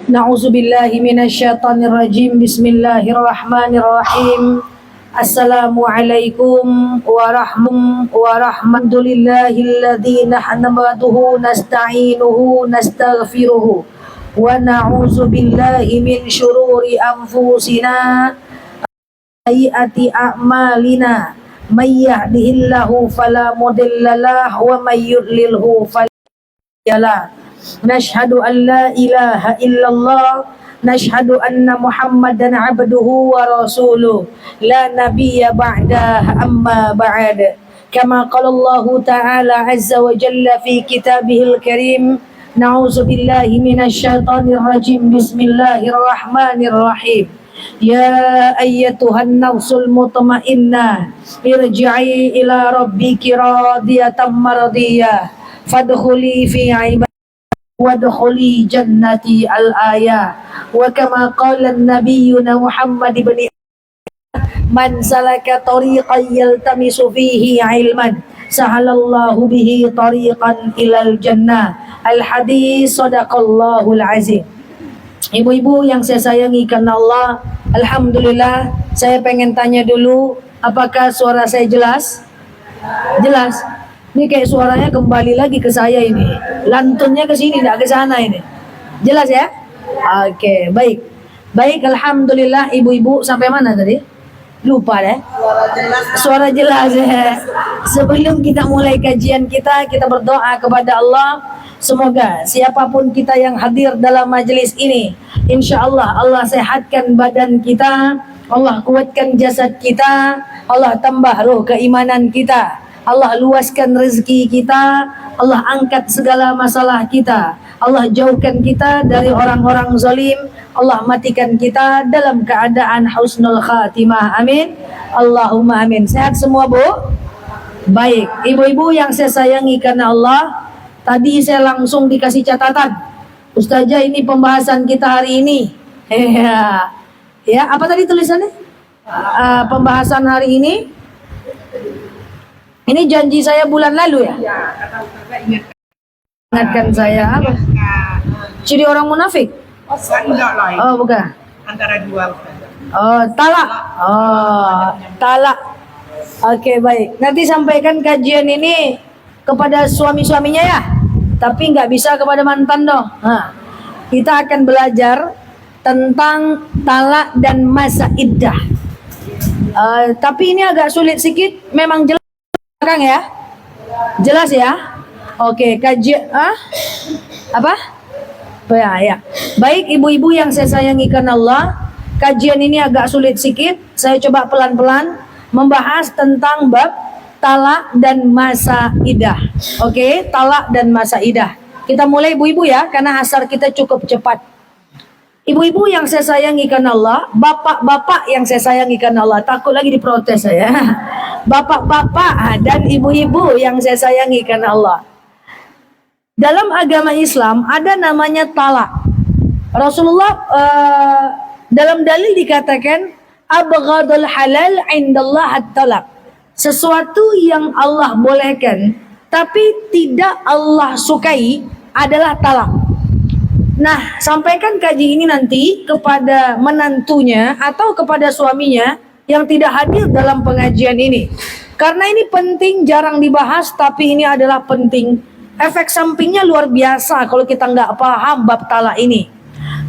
Na'udzubillahi minasyaitonirrajim. Bismillahirrahmanirrahim. Assalamualaikum warahmatullahilladzi nahmaduhu nasta'inuhu nastaghfiruhu wa na'udzubillahi min syururi anfusina sayyiati a'malina may yahdihillahu fala mudhillalah wa may yudlilhu fala hadiyalah. Nashhadu an la ilaha illallah nashhadu anna Muhammadan abduhu wa rasuluh la nabiyya ba'dah amma ba'd kama qala Allah ta'ala azza wa jalla fi kitabihil karim. Na'udzu billahi minasyaitonir rajim. Bismillahirrahmanirrahim. Ya ayyatuhan nafsul mutmainnah irji'i ila rabbiki radiyatan mardiyah fadkhuli fi ibadati wadkhuli jannati al-ayah. Wa kama qala nabiyyuna Muhammad ibn man salaka tariqan yaltamisu fihi ilman sahalallahu bihi tariqan ilal jannah. Al-hadis sadaqallahul azim. Ibu-ibu yang saya sayangi karena Allah, alhamdulillah, saya pengen tanya dulu, apakah suara saya jelas? Jelas? Ini kayak suaranya kembali lagi ke saya ini. Lantunnya ke sini, tidak ke sana ini. Jelas ya? Oke, baik. Baik, alhamdulillah ibu-ibu sampai mana tadi? Lupa deh. Suara jelas ya. Sebelum kita mulai kajian kita berdoa kepada Allah. Semoga siapapun kita yang hadir dalam majelis ini, insya Allah Allah sehatkan badan kita, Allah kuatkan jasad kita, Allah tambah roh keimanan kita, Allah luaskan rezeki kita, Allah angkat segala masalah kita, Allah jauhkan kita dari orang-orang zalim, Allah matikan kita dalam keadaan husnul khatimah. Amin. Allahumma amin. Sehat semua, Bu? Baik. Ibu-ibu yang saya sayangi karena Allah, tadi saya langsung dikasih catatan. Ustazah, ini pembahasan kita hari ini. Ya, apa tadi tulisannya? Pembahasan hari ini. Ini janji saya bulan lalu ya? Ingatkan saya apa? Ciri orang munafik? Oh, bukan. Antara dua. Oh, talak. Oh, talak. Oke, baik. Nanti sampaikan kajian ini kepada suami-suaminya ya. Tapi nggak bisa kepada mantan dong. Nah, kita akan belajar tentang talak dan masa iddah. Tapi ini agak sulit sedikit. Memang jelas Kang ya? Jelas ya? Oke, kajian apa? Ya. Baik ibu-ibu yang saya sayangi karena Allah, kajian ini agak sulit sedikit. Saya coba pelan-pelan membahas tentang bab talak dan masa iddah. Oke, talak dan masa iddah. Kita mulai ibu-ibu ya, karena asar kita cukup cepat. Ibu-ibu yang saya sayangi karena Allah, bapak-bapak yang saya sayangi karena Allah, takut lagi diprotes saya. Bapak-bapak dan ibu-ibu yang saya sayangi karena Allah. Dalam agama Islam ada namanya talak. Rasulullah dalam dalil dikatakan abghadul halal indallah at-talak. Sesuatu yang Allah bolehkan tapi tidak Allah sukai adalah talak. Nah, sampaikan kaji ini nanti kepada menantunya atau kepada suaminya yang tidak hadir dalam pengajian ini. Karena ini penting, jarang dibahas, tapi ini adalah penting. Efek sampingnya luar biasa kalau kita nggak paham bab talak ini.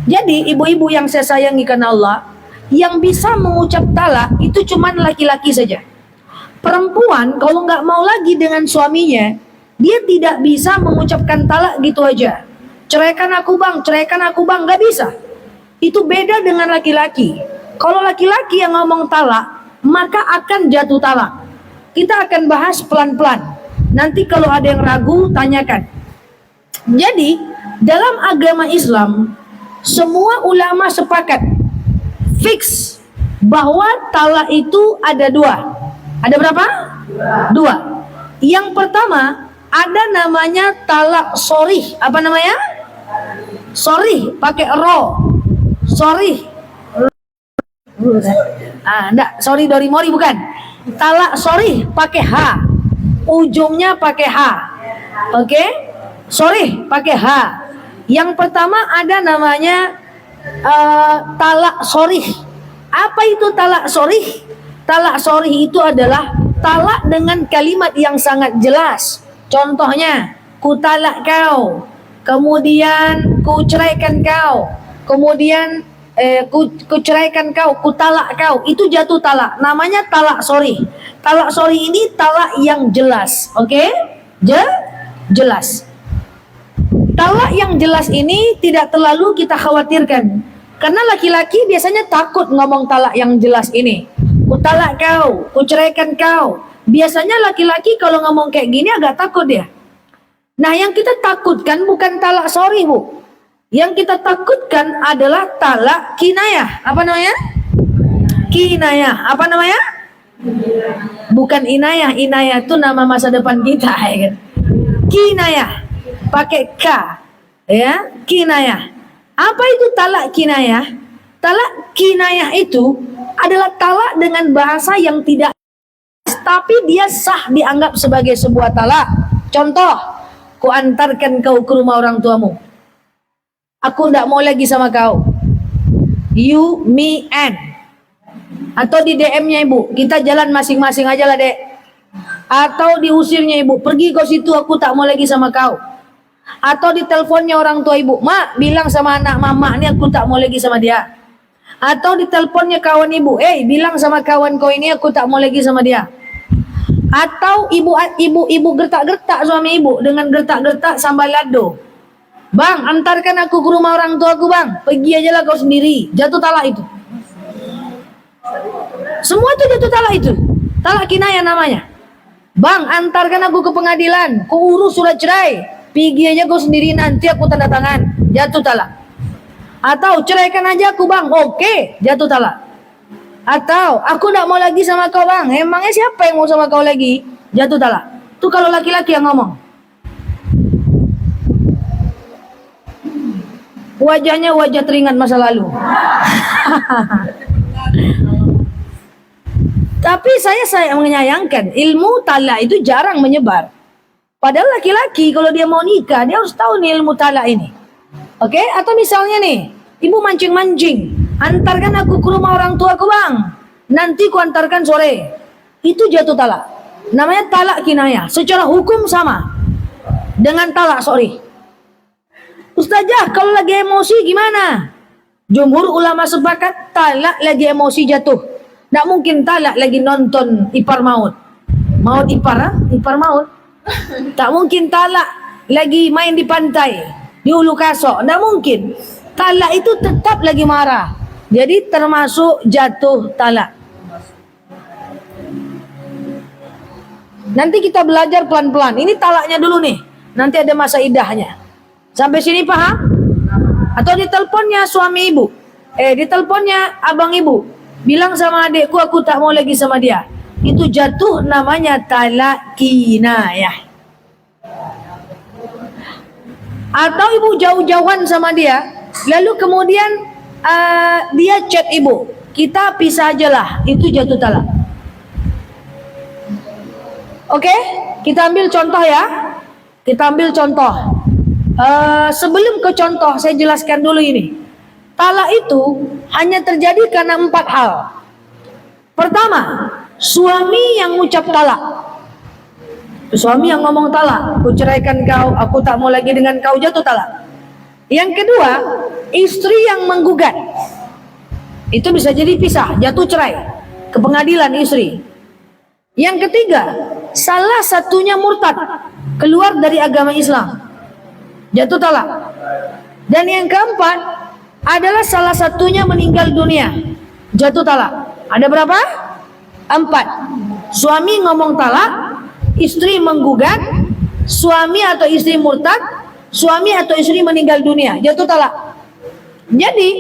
Jadi, ibu-ibu yang saya sayangi karena Allah, yang bisa mengucap talak itu cuma laki-laki saja. Perempuan kalau nggak mau lagi dengan suaminya, dia tidak bisa mengucapkan talak gitu aja. Ceraikan aku bang, nggak bisa. Itu beda dengan laki-laki. Kalau laki-laki yang ngomong talak, maka akan jatuh talak. Kita akan bahas pelan-pelan. Nanti kalau ada yang ragu, tanyakan. Jadi, dalam agama Islam, semua ulama sepakat, fix, bahwa talak itu ada dua. Ada berapa? Dua. Yang pertama, ada namanya talak sorih. Apa namanya? Sorih, pakai ro. Sorih. Enggak, sorry Dori Mori bukan. Talak sorih pakai H. Ujungnya pakai H. Oke? Sorih pakai H. Yang pertama ada namanya talak sorih. Apa itu talak sorih? Talak sorih itu adalah talak dengan kalimat yang sangat jelas. Contohnya, ku talak kau, kemudian ku ceraikan kau, kemudian ku ceraikan kau, ku talak kau. Itu jatuh talak. Namanya talak sorih. Talak sorih ini talak yang jelas. Oke? Jelas. Talak yang jelas ini tidak terlalu kita khawatirkan. Karena laki-laki biasanya takut ngomong talak yang jelas ini. Ku talak kau, ku ceraikan kau. Biasanya laki-laki kalau ngomong kayak gini agak takut ya. Nah, yang kita takutkan bukan talak sorry, Bu. Yang kita takutkan adalah talak kinayah. Apa namanya? Kinayah. Apa namanya? Bukan inayah. Inayah itu nama masa depan kita, ya kan? Kinayah. Pakai K. Ya, kinayah. Apa itu talak kinayah? Talak kinayah itu adalah talak dengan bahasa yang tidak, tapi dia sah dianggap sebagai sebuah talak. Contoh, ku antarkan kau ke rumah orang tuamu. Aku tidak mau lagi sama kau. You, me, and. Atau di DM-nya ibu, kita jalan masing-masing aja lah dek. Atau diusirnya ibu, pergi kau situ, aku tak mau lagi sama kau. Atau di teleponnya orang tua ibu, mak bilang sama anak mama ini aku tak mau lagi sama dia. Atau di teleponnya kawan ibu, bilang sama kawan kau ini aku tak mau lagi sama dia. Atau ibu gertak-gertak suami ibu dengan gertak-gertak sambal lado. Bang, antarkan aku ke rumah orang tuaku bang. Pergi aja lah kau sendiri. Jatuh talak itu. Semua itu jatuh talak itu. Talak kinayah namanya. Bang, antarkan aku ke pengadilan. Ku urus surat cerai. Pergi aja kau sendiri, nanti aku tanda tangan. Jatuh talak. Atau ceraikan aja aku bang. Oke, jatuh talak. Atau aku tidak mau lagi sama kau bang. Emangnya siapa yang mau sama kau lagi? Jatuh talak. Itu kalau laki-laki yang ngomong. Wajahnya wajah teringat masa lalu. Tapi saya menyayangkan ilmu talak itu jarang menyebar. Padahal laki-laki kalau dia mau nikah dia harus tahu nih ilmu talak ini. Oke? Atau misalnya nih, ibu mancing-mancing, antarkan aku ke rumah orang tuaku bang. Nanti ku antarkan sore. Itu jatuh talak. Namanya talak kinayah. Secara hukum sama dengan talak sorry. Ustazah, kalau lagi emosi gimana? Jumhur ulama sepakat talak lagi emosi jatuh. Tidak mungkin talak lagi nonton ipar maut. Maut ipar, ha? Ipar maut. Tak mungkin talak lagi main di pantai, di Ulu Kasok. Tidak mungkin. Talak itu tetap lagi marah. Jadi termasuk jatuh talak. Nanti kita belajar pelan-pelan. Ini talaknya dulu nih. Nanti ada masa idahnya. Sampai sini paham? Atau di teleponnya suami ibu, di teleponnya abang ibu, bilang sama adikku aku tak mau lagi sama dia. Itu jatuh namanya talak kinayah. Atau ibu jauh-jauhan sama dia, lalu kemudian dia chat ibu, kita pisah aja lah. Itu jatuh talak. Oke, kita ambil contoh ya. Kita ambil contoh. Sebelum ke contoh, saya jelaskan dulu ini. Talak itu hanya terjadi karena 4 hal. Pertama, suami yang ucap talak. Suami yang ngomong talak, aku ceraikan kau, aku tak mau lagi dengan kau, jatuh talak. Yang kedua, istri yang menggugat. Itu bisa jadi pisah, jatuh cerai, ke pengadilan istri. Yang ketiga, salah satunya murtad, keluar dari agama Islam, jatuh talak. Dan yang keempat adalah salah satunya meninggal dunia, jatuh talak. Ada berapa? 4. Suami ngomong talak, istri menggugat, suami atau istri murtad, suami atau istri meninggal dunia, jatuh talak. Jadi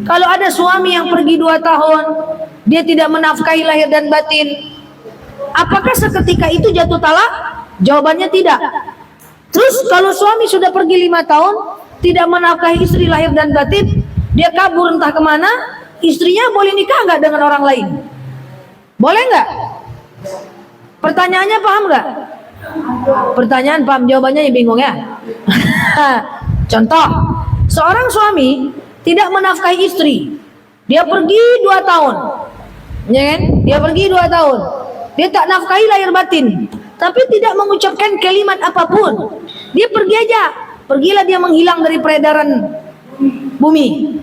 kalau ada suami yang pergi 2 tahun, dia tidak menafkahi lahir dan batin, apakah seketika itu jatuh talak? Jawabannya tidak. Terus kalau suami sudah pergi 5 tahun, tidak menafkahi istri lahir dan batin, dia kabur entah kemana, istrinya boleh nikah nggak dengan orang lain? Boleh nggak? Pertanyaannya paham nggak? Pertanyaan paham, jawabannya ya bingung ya. Contoh, seorang suami tidak menafkahi istri. Dia pergi 2 tahun. Ya kan? Dia pergi 2 tahun. Dia tak nafkahi lahir batin, tapi tidak mengucapkan kalimat apapun. Dia pergi aja. Pergilah dia menghilang dari peredaran bumi.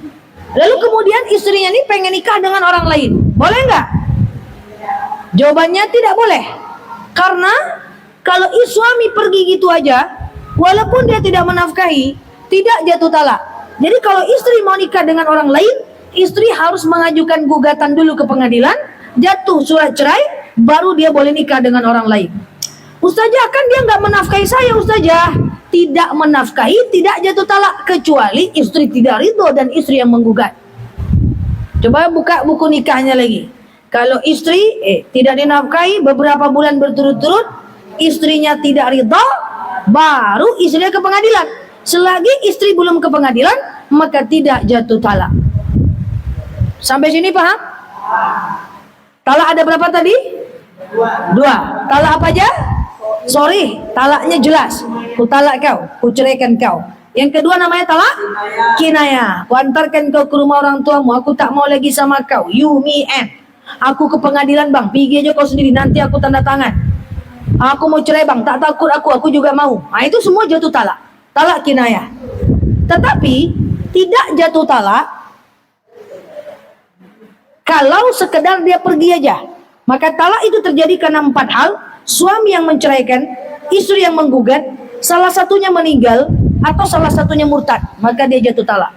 Lalu kemudian istrinya ini pengen nikah dengan orang lain. Boleh nggak? Jawabannya tidak boleh. Karena kalau suami pergi gitu aja, walaupun dia tidak menafkahi, tidak jatuh talak. Jadi kalau istri mau nikah dengan orang lain, istri harus mengajukan gugatan dulu ke pengadilan, jatuh surat cerai, baru dia boleh nikah dengan orang lain. Ustazah, kan dia nggak menafkahi saya, Ustazah. Tidak menafkahi, tidak jatuh talak, kecuali istri tidak ridho dan istri yang menggugat. Coba buka buku nikahnya lagi. Kalau istri tidak dinafkahi beberapa bulan berturut-turut, istrinya tidak ridho, baru istrinya ke pengadilan. Selagi istri belum ke pengadilan, maka tidak jatuh talak. Sampai sini paham? Talak ada berapa tadi? 2. Talak apa aja? Sorry, talaknya jelas. Ku talak kau, ku ceraikan kau. Yang kedua namanya talak kinayah. Ku antarkan kau ke rumah orang tuamu, aku tak mau lagi sama kau. You, me, and. Aku ke pengadilan bang, pergi aja kau sendiri, nanti aku tanda tangan. Aku mau cerai bang, tak takut aku juga mau. Nah, itu semua jatuh talak. Talak kinayah. Tetapi tidak jatuh talak kalau sekedar dia pergi aja. Maka talak itu terjadi karena 4 hal. Suami yang menceraikan, istri yang menggugat, salah satunya meninggal, atau salah satunya murtad, maka dia jatuh talak.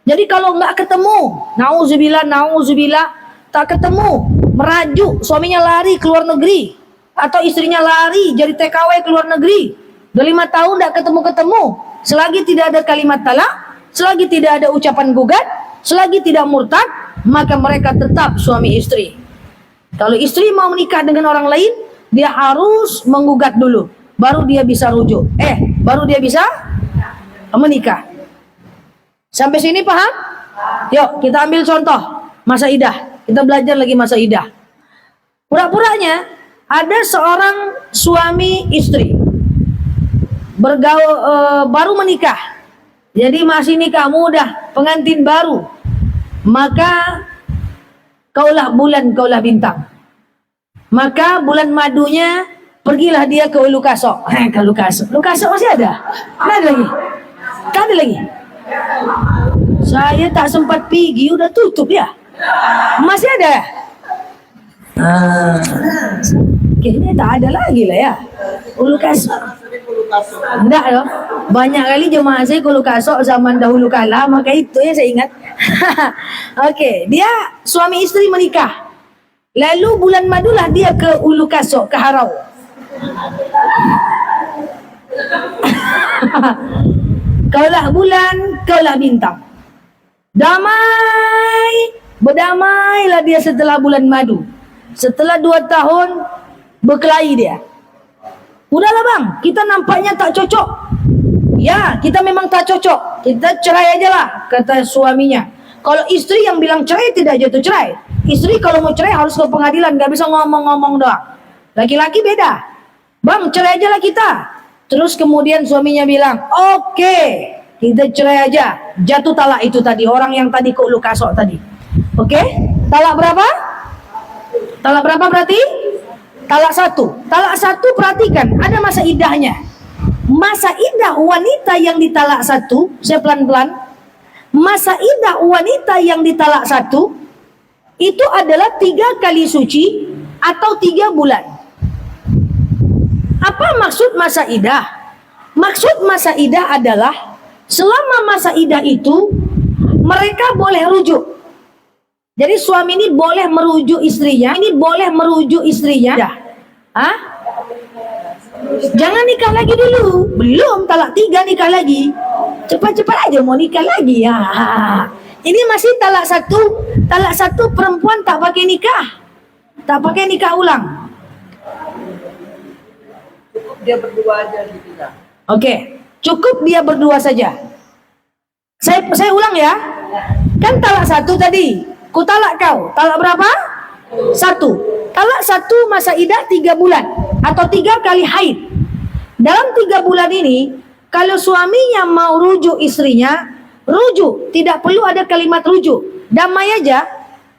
Jadi kalau nggak ketemu, nauzubillah, tak ketemu, merajuk, suaminya lari ke luar negeri, atau istrinya lari jadi TKW ke luar negeri, udah 5 tahun nggak ketemu-ketemu, selagi tidak ada kalimat talak, selagi tidak ada ucapan gugat, selagi tidak murtad, maka mereka tetap suami istri. Kalau istri mau menikah dengan orang lain, dia harus menggugat dulu, baru dia bisa rujuk. Baru dia bisa menikah. Sampai sini paham? Yuk kita ambil contoh masa idah. Kita belajar lagi masa idah. Pura-puranya ada seorang suami istri bergaul, baru menikah. Jadi masih nikah muda, pengantin baru. Maka kaulah bulan, kaulah bintang. Maka bulan madunya pergilah dia ke Ulu Kasok. Ke Ulu Kasok. Ulu Kasok masih ada? Ada lagi? Tak ada lagi? Saya tak sempat pergi, udah tutup ya. Masih ada? Kayaknya tak ada lagi lah ya. Ulu Kasok. Enggak loh. Banyak kali jemaah saya ke Ulu Kasok zaman dahulu kala, maka itu ya saya ingat. Oke, dia suami istri menikah. Lalu bulan madulah dia ke Ulu Kasok, ke Harau. Kaulah bulan, kaulah bintang. Damai, berdamailah dia setelah bulan madu. Setelah 2 tahun berkelahi dia. Udahlah bang, kita nampaknya tak cocok. Ya, kita memang tak cocok. Kita cerai aja lah, kata suaminya. Kalau istri yang bilang cerai tidak jatuh cerai. Istri kalau mau cerai harus ke pengadilan, gak bisa ngomong-ngomong doang. Laki-laki beda. Bang, cerai aja lah kita. Terus kemudian suaminya bilang, oke, kita cerai aja. Jatuh talak itu tadi, orang yang tadi ke Ulu Kasok tadi. Oke, talak berapa? Talak berapa berarti? Talak 1. Talak 1 perhatikan, ada masa idahnya. Masa idah wanita yang ditalak 1, saya pelan-pelan. Masa idah wanita yang ditalak 1 itu adalah 3 kali suci atau 3 bulan. Apa maksud masa idah? Maksud masa idah adalah selama masa idah itu mereka boleh rujuk. Jadi suami ini boleh merujuk istrinya, ini boleh merujuk istrinya. Hah? Jangan nikah lagi dulu. Belum, talak 3 nikah lagi. Cepat-cepat aja mau nikah lagi ya. Ini masih talak 1. Talak 1 perempuan tak pakai nikah. Tak pakai nikah ulang. Cukup dia berdua aja gitu ya. Oke, cukup dia berdua saja. Saya ulang ya. Kan talak 1 tadi. Ku talak kau. Talak berapa? 1. Talak 1 masa idah 3 bulan atau 3 kali haid. Dalam 3 bulan ini, kalau suaminya mau rujuk istrinya, rujuk, tidak perlu ada kalimat rujuk. Damai aja,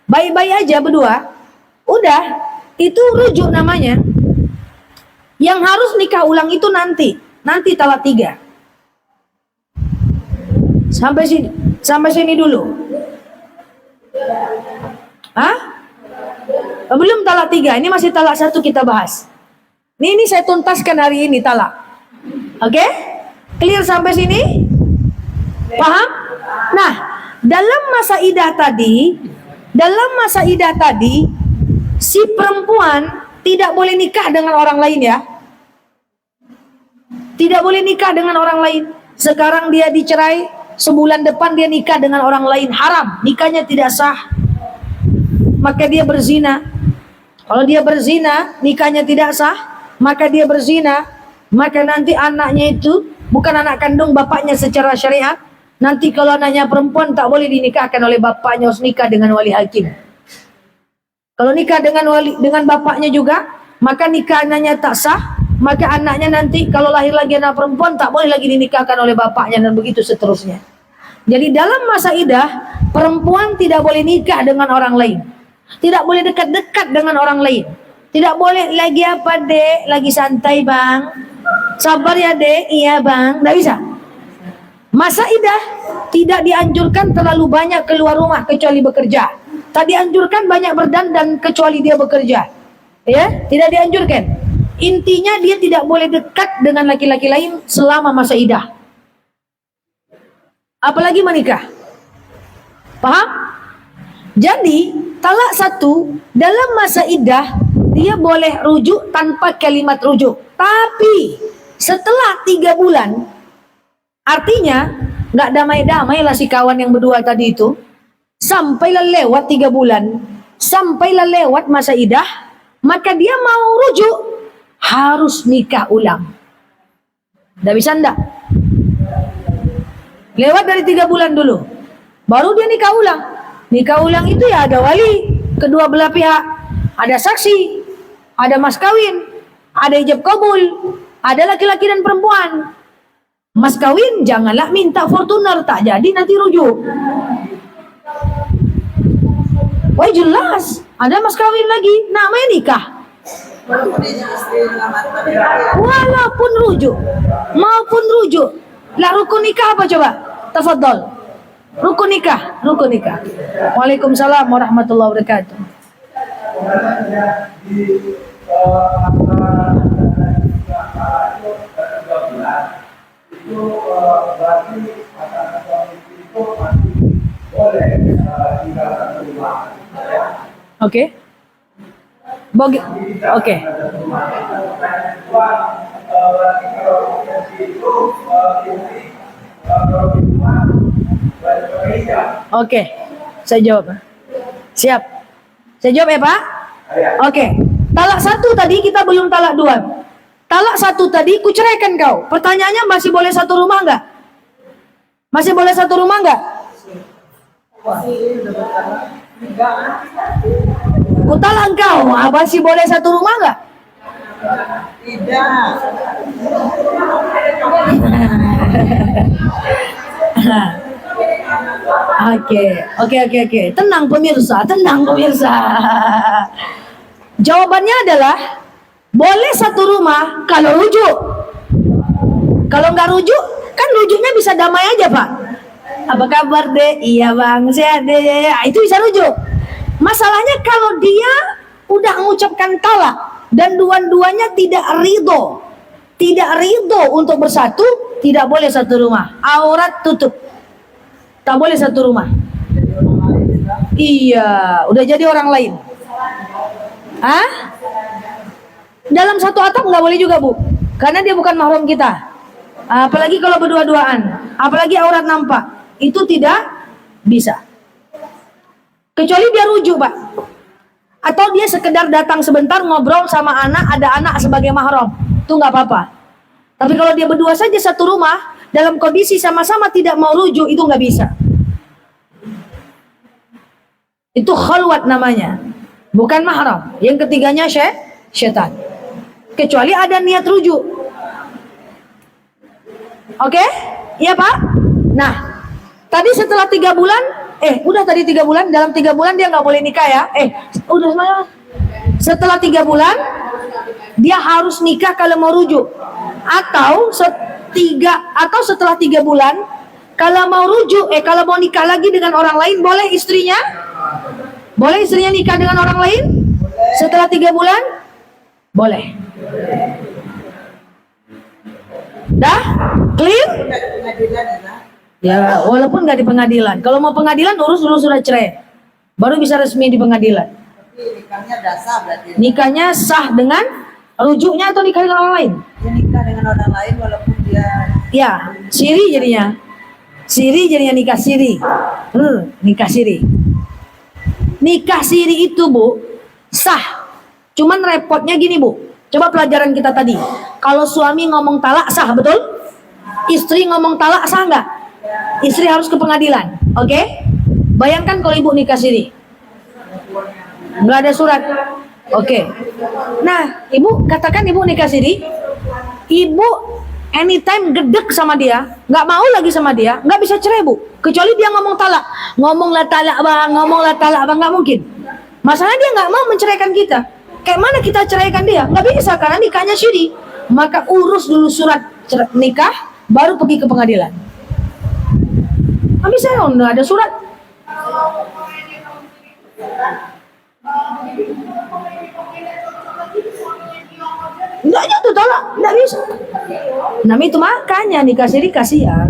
baik-baik aja berdua. Udah, itu rujuk namanya. Yang harus nikah ulang itu nanti talak 3. Sampai sini dulu. Hah? Belum talak 3, ini masih talak 1 kita bahas. Ini saya tuntaskan hari ini talak. Oke? Clear sampai sini? Paham? Nah, dalam masa idah tadi, si perempuan tidak boleh nikah dengan orang lain ya. Tidak boleh nikah dengan orang lain. Sekarang dia dicerai, sebulan depan dia nikah dengan orang lain, haram. Nikahnya tidak sah. Maka dia berzina. Kalau dia berzina, nikahnya tidak sah, maka dia berzina. Maka nanti anaknya itu bukan anak kandung bapaknya secara syariat. Nanti kalau anaknya perempuan tak boleh dinikahkan oleh bapaknya, harus nikah dengan wali hakim. Kalau nikah dengan bapaknya juga, maka nikah anaknya tak sah. Maka anaknya nanti kalau lahir lagi anak perempuan tak boleh lagi dinikahkan oleh bapaknya, dan begitu seterusnya. Jadi dalam masa idah, perempuan tidak boleh nikah dengan orang lain. Tidak boleh dekat-dekat dengan orang lain. Tidak boleh lagi apa dek, lagi santai bang. Sabar ya dek, iya bang. Tidak bisa. Masa idah tidak dianjurkan terlalu banyak keluar rumah kecuali bekerja. Tak dianjurkan banyak berdandan kecuali dia bekerja. Ya, tidak dianjurkan. Intinya dia tidak boleh dekat dengan laki-laki lain selama masa idah. Apalagi menikah. Paham? Jadi, talak 1 dalam masa idah dia boleh rujuk tanpa kalimat rujuk. Tapi setelah 3 bulan, artinya nggak damai-damai lah si kawan yang berdua tadi itu. Sampailah lewat 3 bulan, sampailah lewat masa idah, maka dia mau rujuk, harus nikah ulang. Nggak bisa ndak? Lewat dari 3 bulan dulu, baru dia nikah ulang. Nikah ulang itu ya ada wali, kedua belah pihak, ada saksi, ada mas kawin, ada ijab kabul, ada laki-laki dan perempuan. Mas kawin janganlah minta Fortuner, tak jadi nanti rujuk. Wah jelas, ada mas kawin lagi, namanya nikah. Walaupun rujuk, maupun rujuk. Lah rukun nikah apa coba? Tafadhol. Rukun nikah. Waalaikumsalam warahmatullahi wabarakatuh. Oke. Oke. Oke, saya jawab. Siap. Saya jawab ya Pak? Oke. Talak 1 tadi kita belum talak 2. Talak 1 tadi kuceraikan kau. Pertanyaannya masih boleh satu rumah enggak? Masih boleh satu rumah enggak? Kutalak engkau, masih boleh satu rumah enggak? Tidak. Oke. Tenang pemirsa. Jawabannya adalah boleh satu rumah kalau rujuk. Kalau nggak rujuk, kan rujuknya bisa damai aja Pak. Apa kabar deh? Iya bang, sehat deh. Itu bisa rujuk. Masalahnya kalau dia udah mengucapkan talak dan dua-duanya tidak ridho untuk bersatu, tidak boleh satu rumah. Aurat tutup. Tak boleh satu rumah. Iya, udah jadi orang lain. Hah? Dalam satu atap nggak boleh juga Bu, karena dia bukan mahram kita. Apalagi kalau berdua-duaan, apalagi aurat nampak, itu tidak bisa. Kecuali dia rujuk Pak, atau dia sekedar datang sebentar ngobrol sama anak, ada anak sebagai mahram, itu nggak apa-apa. Tapi kalau dia berdua saja satu rumah, dalam kondisi sama-sama tidak mau rujuk, itu nggak bisa. Itu khalwat namanya, bukan mahram. Yang ketiganya syaitan. Kecuali ada niat rujuk. Oke? Iya Pak? Nah, Tadi setelah 3 bulan, udah tadi 3 bulan, dalam 3 bulan dia nggak boleh nikah ya. Udah semuanya. Setelah 3 bulan, dia harus nikah kalau mau rujuk. Atau setelah 3 bulan, kalau mau rujuk, kalau mau nikah lagi dengan orang lain, boleh istrinya? Boleh istrinya nikah dengan orang lain? Setelah 3 bulan? Boleh. Dah? Clear? Ya, walaupun nggak di pengadilan. Kalau mau pengadilan, urus dulu surat cerai. Baru bisa resmi di pengadilan. Tapi nikahnya dah sah berarti. Nikahnya sah dengan rujuknya atau nikah dengan orang lain? Dia nikah dengan orang lain walaupun dia... Ya, siri jadinya. Siri jadinya nikah siri. Nikah siri. Nikah siri itu, Bu, sah. Cuman repotnya gini, Bu. Coba pelajaran kita tadi. Kalau suami ngomong talak sah, betul? Istri ngomong talak sah nggak? Istri harus ke pengadilan. Oke? Bayangkan kalau ibu nikah siri. Nggak ada surat. Oke. Nah, ibu katakan ibu nikah siri. Ibu anytime gedek sama dia, nggak mau lagi sama dia, nggak bisa cerai, Bu. Kecuali dia ngomong talak. Ngomonglah talak bang, nggak mungkin. Masalahnya dia nggak mau menceraikan kita. Kayak mana kita ceraikan dia? Nggak bisa karena nikahnya syiri. Maka urus dulu surat nikah, baru pergi ke pengadilan. Tapi saya nggak ada surat. Nggak jatuh tolak, nggak bisa. Namanya itu makanya nikah siri kasihan.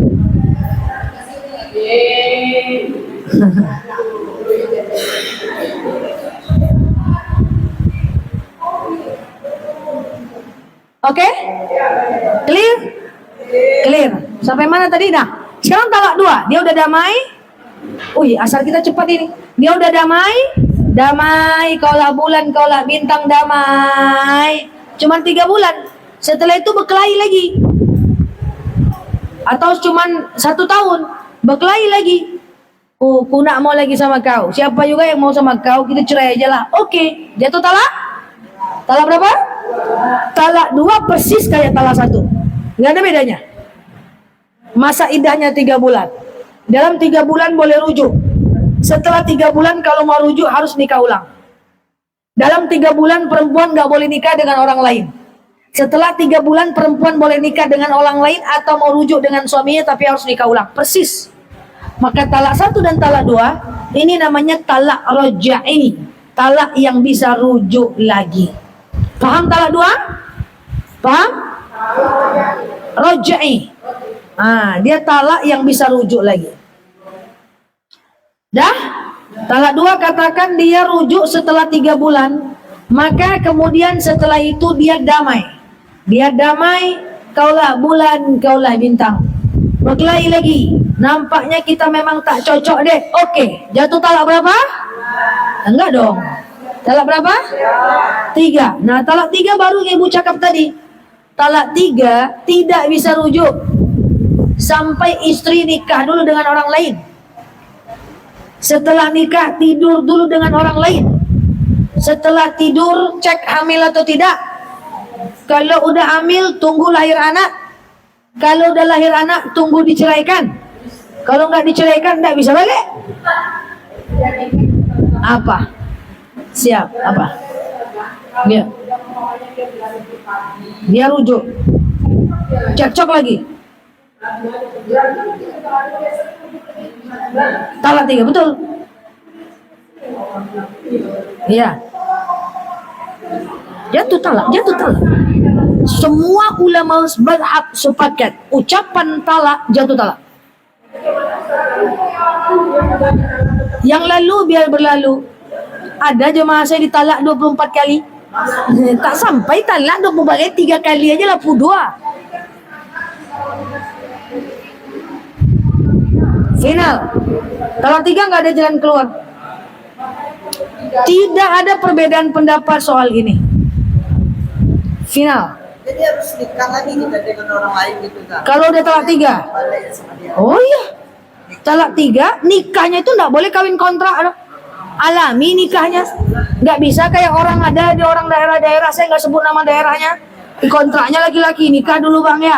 Oke? Clear? Clear. Sampai mana tadi? Nah, sekarang talak 2. Dia udah damai. Asal kita cepat ini. Dia udah damai. Damai, kaulah bulan, kaulah bintang, damai. Cuman 3 bulan. Setelah itu berkelahi lagi. Atau cuman 1 tahun. Berkelahi lagi. Ku nak mau lagi sama kau. Siapa juga yang mau sama kau, kita cerai aja lah. Oke. Jatuh talak? Talak berapa? Talak 2 persis kayak talak 1. Nggak ada bedanya. Masa iddahnya 3 bulan. Dalam 3 bulan boleh rujuk. Setelah 3 bulan kalau mau rujuk harus nikah ulang. Dalam 3 bulan perempuan nggak boleh nikah dengan orang lain. Setelah 3 bulan perempuan boleh nikah dengan orang lain atau mau rujuk dengan suaminya tapi harus nikah ulang. Persis. Maka talak 1 dan talak 2 ini namanya talak roja'i. Talak yang bisa rujuk lagi. Paham talak 2? Paham? Roja'i. Dia talak yang bisa rujuk lagi. Dah? Talak 2 katakan dia rujuk setelah 3 bulan. Maka kemudian setelah itu dia damai. Dia damai, kaulah bulan, kaulah bintang. Berkelahi lagi. Nampaknya kita memang tak cocok deh. Oke, jatuh talak berapa? Enggak dong. Talak berapa? 3. Nah, talak 3 baru yang ibu cakap tadi. Talak 3 tidak bisa rujuk sampai istri nikah dulu dengan orang lain. Setelah nikah tidur dulu dengan orang lain. Setelah tidur cek hamil atau tidak. Kalau udah hamil tunggu lahir anak. Kalau udah lahir anak tunggu diceraikan. Kalau nggak diceraikan nggak bisa balik. Apa? Siap, apa? Dia rujuk. Cekcok lagi. Talak 3, betul? Iya. Jatuh talak. Semua ulama mazhab sepakat ucapan talak jatuh talak. Yang lalu biar berlalu. Ada jemaah saya ditalak 24 kali. Tak sampai talak 24 kali, 3 kali aja lah 2. Final. Talak 3 nggak ada jalan keluar. Tidak ada perbedaan pendapat soal ini. Final. Jadi harus nikah lagi kita dengan orang lain gitu kan? Kalau udah talak 3. Balik sama dia. Oh iya. Talak 3, nikahnya itu nggak boleh kawin kontrak. Alami nikahnya. Nggak bisa kayak orang ada di orang daerah-daerah, saya nggak sebut nama daerahnya. Di kontraknya laki-laki, nikah dulu bang ya.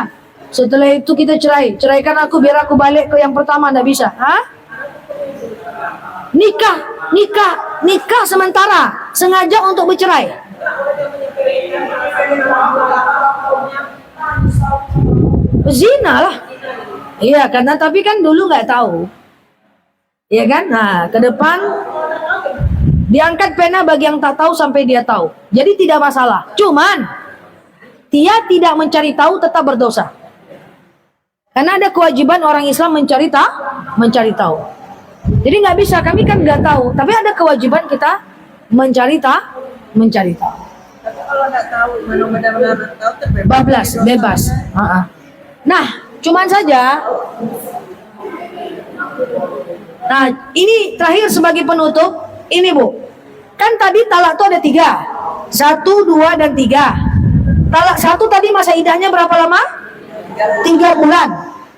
Setelah itu kita cerai. Ceraikan aku biar aku balik ke yang pertama. Nggak bisa. Hah? Nikah sementara. Sengaja untuk bercerai. Zina lah. Iya, karena tapi kan dulu nggak tahu. Iya kan? Nah, ke depan diangkat pena bagi yang tak tahu sampai dia tahu. Jadi tidak masalah. Cuman dia tidak mencari tahu tetap berdosa. Karena ada kewajiban orang Islam mencari tahu. Jadi nggak bisa, kami kan nggak tahu, tapi ada kewajiban kita mencari tahu. Tapi kalau nggak tahu, benar-benar tahu terbebas. Bablas, bebas. Nah, cuman saja. Nah, ini terakhir sebagai penutup. Ini Bu, kan tadi talak tuh ada 3, 1, 2, dan 3. Talak 1 tadi masa idahnya berapa lama? 3 bulan.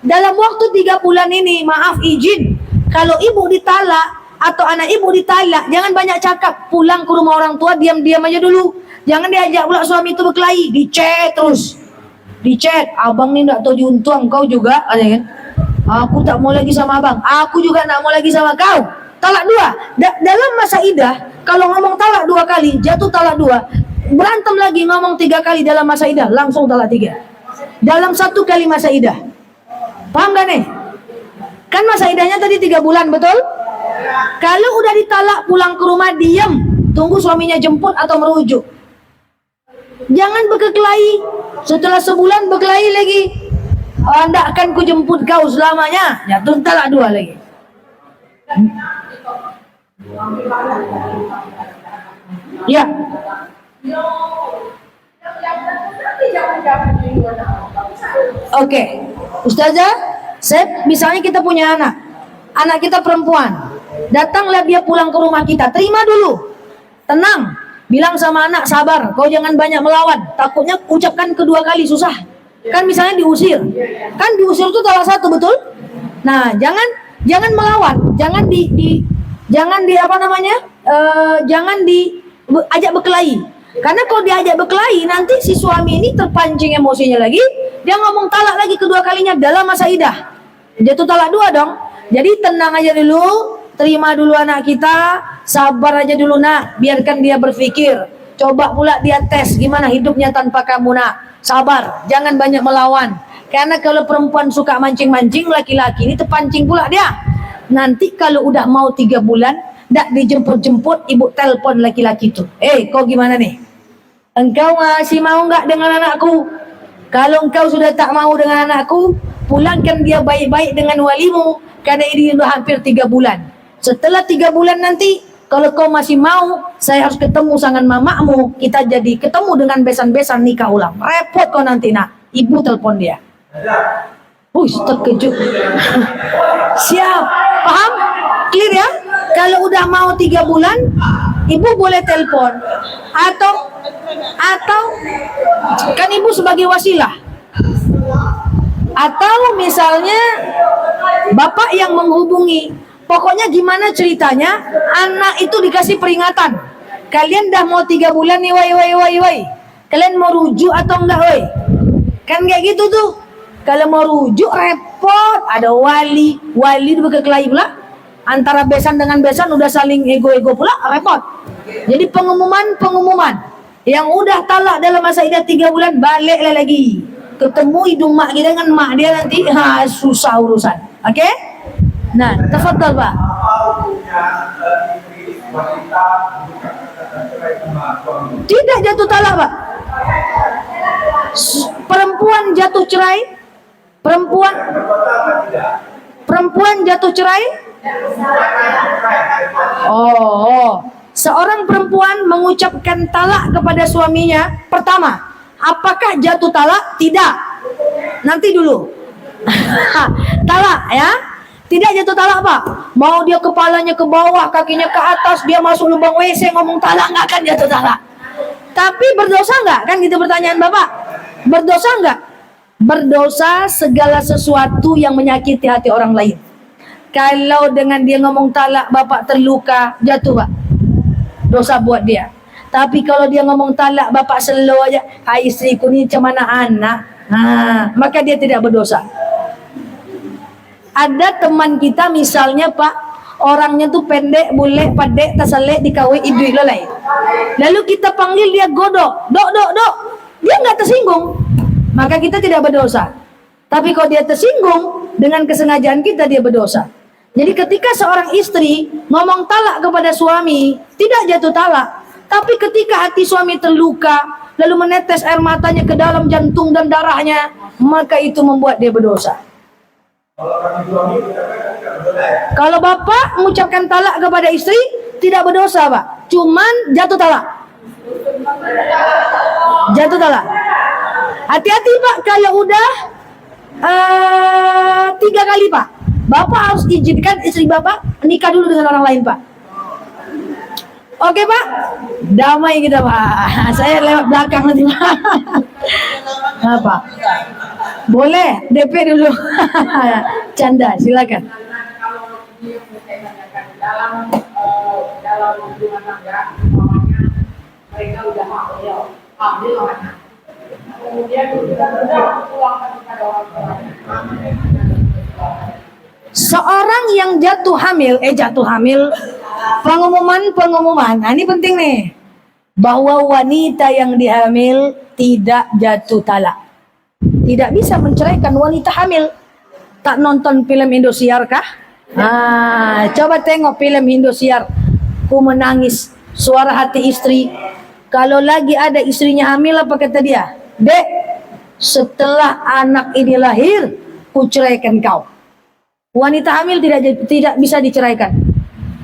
Dalam waktu 3 bulan ini, maaf izin, kalau ibu ditalak atau anak ibu ditalak, jangan banyak cakap. Pulang ke rumah orang tua, diam-diam aja dulu. Jangan diajak pula suami itu berkelahi, dicet terus. Dicet, abang ni tak tahu diuntung, kau juga, kan? Aku tak mau lagi sama abang, aku juga tak mau lagi sama kau. Talak 2. Dalam masa idah, kalau ngomong talak 2 kali, jatuh talak 2. Berantem lagi ngomong 3 kali dalam masa idah, langsung talak 3. Dalam 1 kali masa idah. Paham gak nih? Kan masa idahnya tadi 3 bulan, betul? Kalau udah ditalak, pulang ke rumah diam, tunggu suaminya jemput atau merujuk. Jangan berkelahi. Setelah sebulan berkelahi lagi. Ndak akan ku jemput kau selamanya. Jatuh talak 2 lagi. Ya. Oke, Ustazah, misalnya kita punya anak kita perempuan, datanglah dia pulang ke rumah kita, terima dulu, tenang, bilang sama anak sabar, kau jangan banyak melawan, takutnya ucapkan kedua kali susah, kan misalnya diusir, kan diusir itu salah satu, betul? Nah, jangan melawan, jangan ajak berkelahi. Karena kalau diajak berkelahi, nanti si suami ini terpancing emosinya lagi, dia ngomong talak lagi kedua kalinya dalam masa idah. Jatuh talak 2 dong. Jadi tenang aja dulu, terima dulu anak kita, sabar aja dulu nak, biarkan dia berpikir. Coba pula dia tes gimana hidupnya tanpa kamu nak. Sabar, jangan banyak melawan. Karena kalau perempuan suka mancing-mancing, laki-laki ini terpancing pula dia. Nanti kalau udah mau 3 bulan, dak dijemput-jemput, ibu telpon laki-laki itu. Kau gimana nih? Engkau masih mau nggak dengan anakku? Kalau engkau sudah tak mau dengan anakku, pulangkan dia baik-baik dengan walimu. Karena ini sudah hampir 3 bulan. Setelah 3 bulan nanti, kalau kau masih mau, saya harus ketemu dengan mamakmu. Kita jadi ketemu dengan besan-besan nikah ulang. Repot kau nanti nak. Ibu telepon dia. Terkejut. Siap, paham? Clear ya? Kalau udah mau 3 bulan, ibu boleh telepon. Atau kan ibu sebagai wasilah. Atau misalnya bapak yang menghubungi. Pokoknya gimana ceritanya, anak itu dikasih peringatan. Kalian dah mau 3 bulan nih, woi. Kalian mau rujuk atau enggak, woi? Kan kayak gitu tuh. Kalau mau rujuk repot, ada wali berkelahi pula. Antara besan dengan besan udah saling ego-ego pula, repot. Jadi pengumuman. Yang udah talak dalam masa idah 3 bulan, baliklah lagi. Ketemu hidung mak kita dengan mak dia nanti, susah urusan. Oke? Nah, tafadhal Pak. Tidak jatuh talak, Pak. Perempuan jatuh cerai. Perempuan jatuh cerai. Seorang perempuan mengucapkan talak kepada suaminya. Pertama, apakah jatuh talak? Tidak. Nanti dulu. Talak ya. Tidak jatuh talak, Pak. Mau dia kepalanya ke bawah, kakinya ke atas, dia masuk lubang WC ngomong talak, nggak akan jatuh talak. Tapi berdosa nggak? Kan gitu pertanyaan Bapak. Berdosa nggak? Berdosa segala sesuatu yang menyakiti hati orang lain. Kalau dengan dia ngomong talak, Bapak terluka, jatuh, Pak. Dosa buat dia. Tapi kalau dia ngomong talak, Bapak slow aja, hai istriku ni macam mana anak, maka dia tidak berdosa. Ada teman kita misalnya Pak, orangnya tuh pendek, bule, padek, tasalek, dikawin ibu lelai. Lalu kita panggil dia godok, dok, dia nggak tersinggung, maka kita tidak berdosa. Tapi kalau dia tersinggung dengan kesengajaan kita, dia berdosa. Jadi ketika seorang istri ngomong talak kepada suami, tidak jatuh talak. Tapi ketika hati suami terluka, lalu menetes air matanya ke dalam jantung dan darahnya, maka itu membuat dia berdosa. Kalau bapak mengucapkan talak kepada istri, tidak berdosa Pak, cuman jatuh talak. Jatuh talak. Hati-hati Pak, kalau udah 3 kali Pak, bapak harus izinkan istri bapak nikah dulu dengan orang lain Pak. Oke Pak, damai kita Pak. Saya lewat belakang nanti Pak. Apa? Boleh, DP dulu. Canda, silakan. Kalau dia menanyakan dalam hubungan tangga, umpamanya mereka udah hamil anak, kemudian udah pulang kepada orang tuanya. Seorang yang jatuh hamil, pengumuman, nah ini penting nih, bahwa wanita yang dihamil tidak jatuh talak, tidak bisa menceraikan wanita hamil. Tak nonton film Indosiar kah? Coba tengok film Indosiar, Ku Menangis, Suara Hati Istri. Kalau lagi ada istrinya hamil, apa kata dia? Dek, setelah anak ini lahir, ku ceraikan kau. Wanita hamil tidak bisa diceraikan.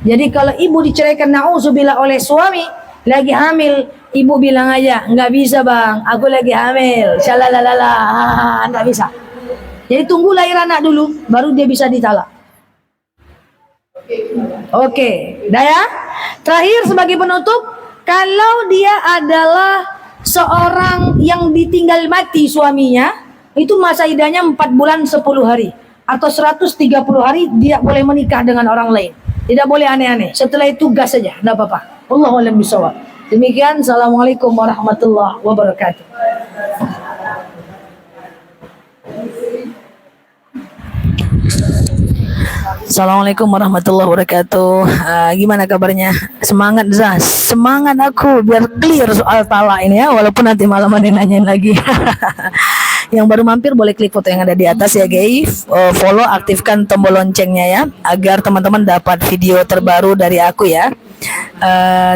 Jadi kalau ibu diceraikan na'udzubillah oleh suami, lagi hamil, ibu bilang aja, nggak bisa bang, aku lagi hamil, shalalalala, nggak bisa. Jadi tunggu lahir anak dulu, baru dia bisa ditalak. Oke, dah ya. Terakhir sebagai penutup, kalau dia adalah seorang yang ditinggal mati suaminya, itu masa iddahnya 4 bulan 10 hari. Atau 130 hari dia boleh menikah dengan orang lain. Tidak boleh aneh-aneh. Setelah itu gas saja, tidak apa-apa. Wallahu a'lam bishawab. Demikian, assalamualaikum warahmatullahi wabarakatuh. Assalamualaikum warahmatullahi wabarakatuh. Gimana kabarnya? Semangat Zaz. Semangat aku biar clear soal talak ini ya. Walaupun nanti malam ada nanyain lagi. Yang baru mampir boleh klik foto yang ada di atas ya guys. Follow, aktifkan tombol loncengnya ya, agar teman-teman dapat video terbaru dari aku ya.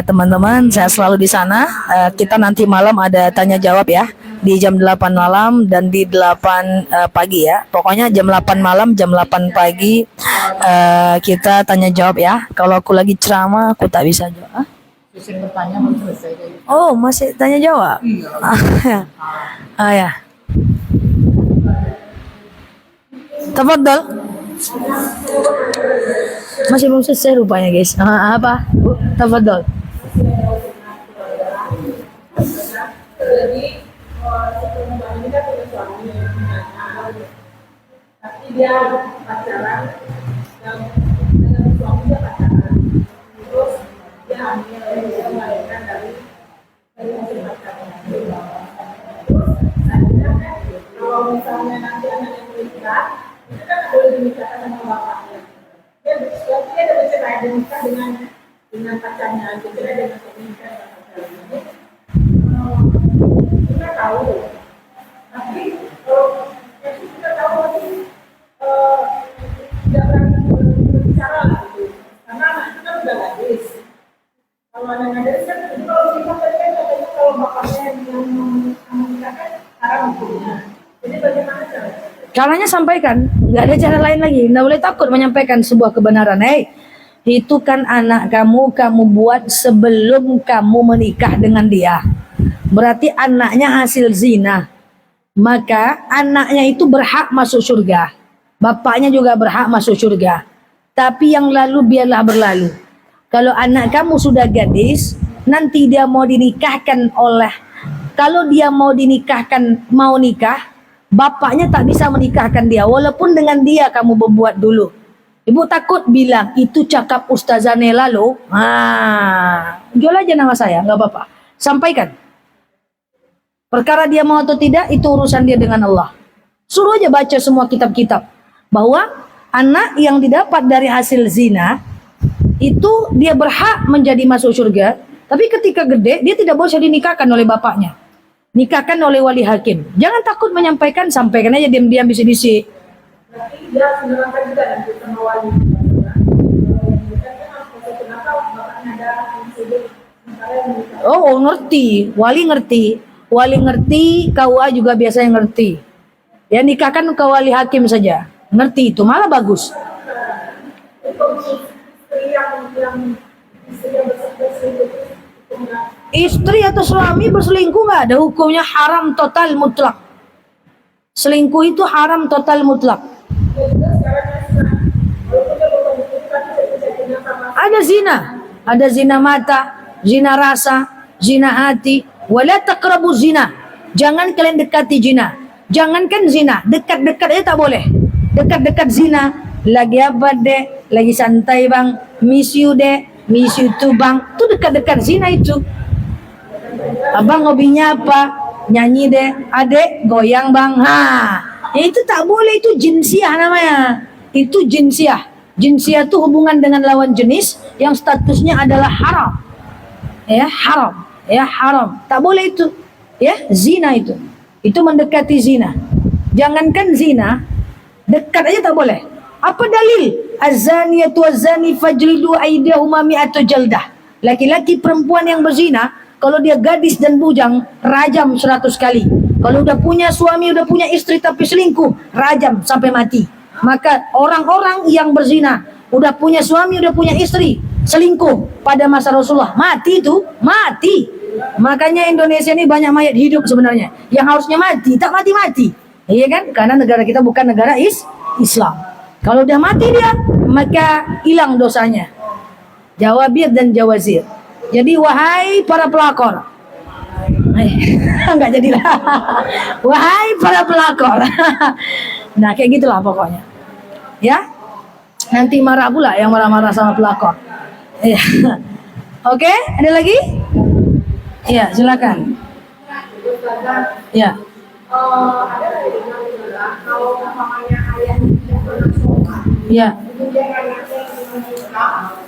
Teman-teman, saya selalu di sana. Kita nanti malam ada tanya jawab ya, di jam 8 malam dan di 8 pagi ya. Pokoknya jam 8 malam, jam 8 pagi kita tanya jawab ya. Kalau aku lagi ceramah, aku tak bisa jawab. Sesi bertanya belum selesai. Oh, masih tanya jawab? Iya. Ya. Tafadhol. Masih belum selesai rupanya guys. Apa? Tafadhol. Jadi sebelum Mbak ini kan punya suami, tapi dia pacaran dan dengan suaminya pacaran, terus dia hamil, dia melahirkan dari hasil pacaran. Terus akhirnya kan kalau misalnya nanti anaknya menikah, itu kan boleh dinikahkan sama bapaknya. Dia ada bercerai, dia nikah dengan pacarnya, bercerai dengan suaminya dengan pacarnya. Kita tahu, tapi kita tahu tapi tidak berani berbicara lah gitu, karena anak kita udah gadis. Kalau anak gadis kan, kalau kita katanya kalau bapaknya yang menikahkan haram hukumnya. Jadi bagaimana caranya? Caranya sampaikan, nggak ada cara lain lagi. Nggak boleh takut menyampaikan sebuah kebenaran. Itu kan anak kamu buat sebelum kamu menikah dengan dia. Berarti anaknya hasil zina. Maka anaknya itu berhak masuk surga. Bapaknya juga berhak masuk surga. Tapi yang lalu biarlah berlalu. Kalau anak kamu sudah gadis, nanti dia mau dinikahkan kalau dia mau dinikahkan, mau nikah, bapaknya tak bisa menikahkan dia. Walaupun dengan dia kamu berbuat dulu. Ibu takut bilang, itu cakap Ustazah Nela loh. Jual aja nama saya, nggak apa-apa. Sampaikan. Perkara dia mau atau tidak itu urusan dia dengan Allah. Suruh aja baca semua kitab-kitab bahwa anak yang didapat dari hasil zina itu dia berhak menjadi masuk surga, tapi ketika gede dia tidak boleh dinikahkan oleh bapaknya. Nikahkan oleh wali hakim. Jangan takut menyampaikan, sampaikan aja diam-diam bisik-bisik. Berarti dia menerangkan juga nanti sama wali. Kenapa bapaknya ada insiden sementara yang menikah? Oh, ngerti. Wali ngerti. Wali ngerti, KUA juga biasanya ngerti. Ya nikahkan ke wali hakim saja. Ngerti itu, malah bagus. Untuk istri yang istri yang berselingkuh itu enggak. Istri atau suami berselingkuh nggak ada hukumnya, haram total mutlak. Selingkuh itu haram total mutlak. Dan juga sekarang walaupun dia bukan itu tapi bisa zina sama Ada zina mata, zina rasa, zina hati. Wala taqrabu zina. Jangan kalian dekati zina. Jangankan zina, dekat-dekat aja tak boleh. Dekat-dekat zina, lagi apa dek? Lagi santai bang, miss you dek, miss you tuh bang. Itu dekat-dekat zina itu. Abang hobinya apa? Nyanyi deh, adek goyang bang. Itu tak boleh, itu jinsiah namanya. Itu jinsiah. Jinsiah itu hubungan dengan lawan jenis yang statusnya adalah haram. Ya, haram. Ya, haram. Tak boleh itu. Ya, zina itu. Itu mendekati zina. Jangankan zina, dekat aja tak boleh. Apa dalil? Az-zaniyatu waz-zani fajlidu aydihuma mi'atu jaldah. Laki-laki perempuan yang berzina, kalau dia gadis dan bujang, rajam 100 kali. Kalau udah punya suami, udah punya istri tapi selingkuh, rajam sampai mati. Maka orang-orang yang berzina, udah punya suami, udah punya istri, selingkuh pada masa Rasulullah, mati itu, mati. Makanya Indonesia ini banyak mayat hidup sebenarnya, yang harusnya mati, tak mati-mati. Iya kan? Karena negara kita bukan negara Islam. Kalau udah mati dia, maka hilang dosanya. Jawabir dan jawazir. Jadi wahai para pelakor, enggak jadilah. Wahai para pelakor. Nah kayak gitulah pokoknya. Ya, nanti marah pula yang marah-marah sama pelakor. Iya. Oke, ada lagi? Iya, silakan. Ya. Ada dari kalau mamanya ayah tidak pernah sholat, Ya. kemudian anaknya yang menikah,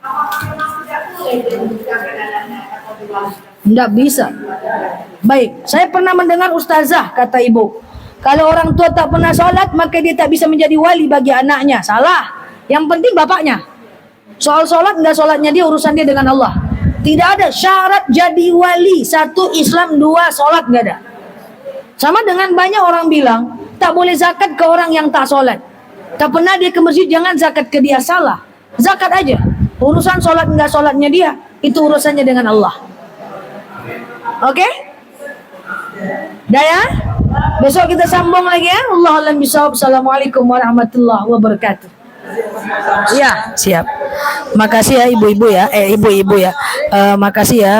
apakah memang tidak boleh dia menikahkan anaknya atau diwaliskan? Tidak bisa. Baik, saya pernah mendengar ustazah kata ibu, kalau orang tua tak pernah sholat maka dia tak bisa menjadi wali bagi anaknya. Salah. Yang penting bapaknya. Soal sholat enggak, sholatnya dia urusan dia dengan Allah. Tidak ada syarat jadi wali. 1 Islam, 2 sholat, enggak ada. Sama dengan banyak orang bilang tak boleh zakat ke orang yang tak sholat. Tak pernah dia ke masjid, jangan zakat ke dia. Salah. Zakat aja. Urusan sholat enggak sholatnya dia, itu urusannya dengan Allah. Oke? Dah ya? Besok kita sambung lagi ya. Wallahu a'lam bishawab. Assalamualaikum warahmatullahi wabarakatuh. Ya, siap. Makasih ya ibu-ibu ya, ibu-ibu ya. Makasih ya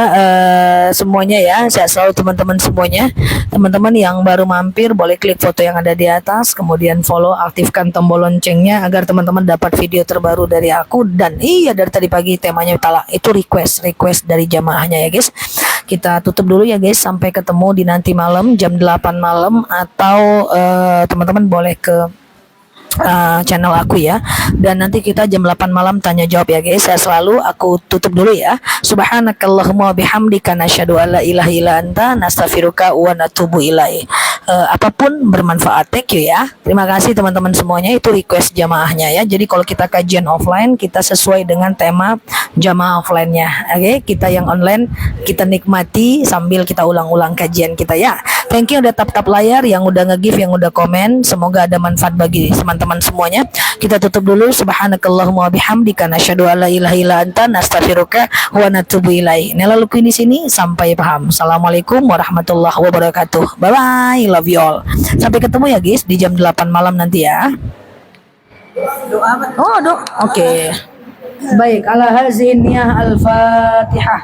semuanya ya. Sehat selalu teman-teman semuanya. Teman-teman yang baru mampir boleh klik foto yang ada di atas, kemudian follow, aktifkan tombol loncengnya agar teman-teman dapat video terbaru dari aku. Dan iya, dari tadi pagi temanya talak, itu request dari jamaahnya ya guys. Kita tutup dulu ya guys, sampai ketemu di nanti malam jam 8 malam, atau teman-teman boleh ke channel aku ya, dan nanti kita jam 8 malam tanya jawab ya guys. Saya selalu, aku tutup dulu ya. Subhanakallahumma bihamdika nasyhadu alla ilaha illa anta nastaghfiruka wa natubu ilaih. Apapun bermanfaat. Thank you ya. Terima kasih teman-teman semuanya. Itu request jamaahnya ya. Jadi kalau kita kajian offline, kita sesuai dengan tema jamaah offline-nya. Oke, kita yang online kita nikmati sambil kita ulang-ulang kajian kita ya. Thank you udah tap-tap layar, yang udah nge-give, yang udah komen. Semoga ada manfaat bagi teman-teman semuanya. Kita tutup dulu. Subhanakallahumma bihamdika nasyhadu alla ilaha illa anta nastaghfiruka wa natubu ilaih. Nela Luki di sini, sampai paham. Assalamualaikum warahmatullahi wabarakatuh. Bye bye. Love you all. Sampai ketemu ya guys di jam 8 malam nanti ya. Oh, doa. Oke. Baik, ala haziniyah al-Fatihah.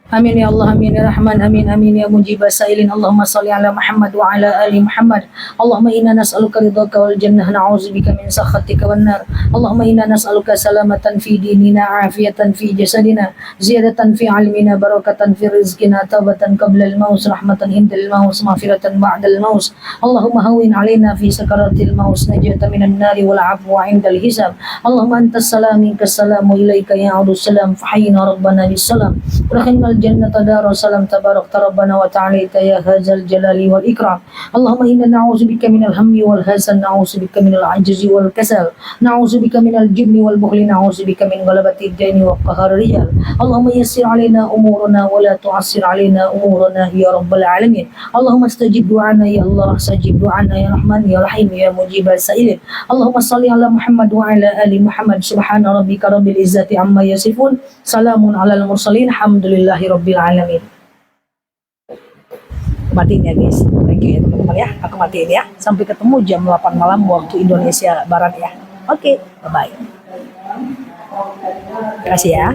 Amin ya Allah, amin ya Rahman, amin amin ya mujib sailin. Allahumma salli ala Muhammad wa ala ali Muhammad. Allahumma inna nas'aluka ridhaka wal jannah, na'udzubika min sakhatika wan nar. Allahumma inna nas'aluka salamatan fi dinina, afiyatan fi jasadina, ziyadatan fi ilmina, barakatan fi rizqina, taubatan qabla al-maut, rahmatan indal maut, maghfiratan ba'da al-maut. Allahumma hawwin alaina fi sakaratil maut, najatan minan nari wal afwa indal hisab. Allahumma antas salam minkas salamu ilaika ya'udus salam, fahayyina rabbana bis salam. Rakhimnal jannata daru salam, tabarak rabbana wa ta'alaita ya hadzal jalali wal ikram. Allahumma inna na'udzubika minal hammi wal hazan, na'udzubika minal ajzi wal kasal, na'udzubika minal jubni wal bukhli, na'udzubika min ghalabati ad-daini wa qahri rijal. Allahumma yassir alaina umurana wa la tu'assir alaina umurana ya rabbal alamin. Allahumma istajib du'ana ya Allah, sajib du'ana ya Rahman ya Rahim ya mujibal sailin. Allahumma salli ala Muhammad wa ala ali Muhammad. Subhana rabbika rabbil izzati amma yasifun, salamun alal mursalin, alhamdulillahi rabbil alamin. Matiin ya guys. Thank you ya teman-teman ya. Aku matiin ya. Sampai ketemu jam 8 malam waktu Indonesia Barat ya. Oke, bye-bye. Terima kasih ya.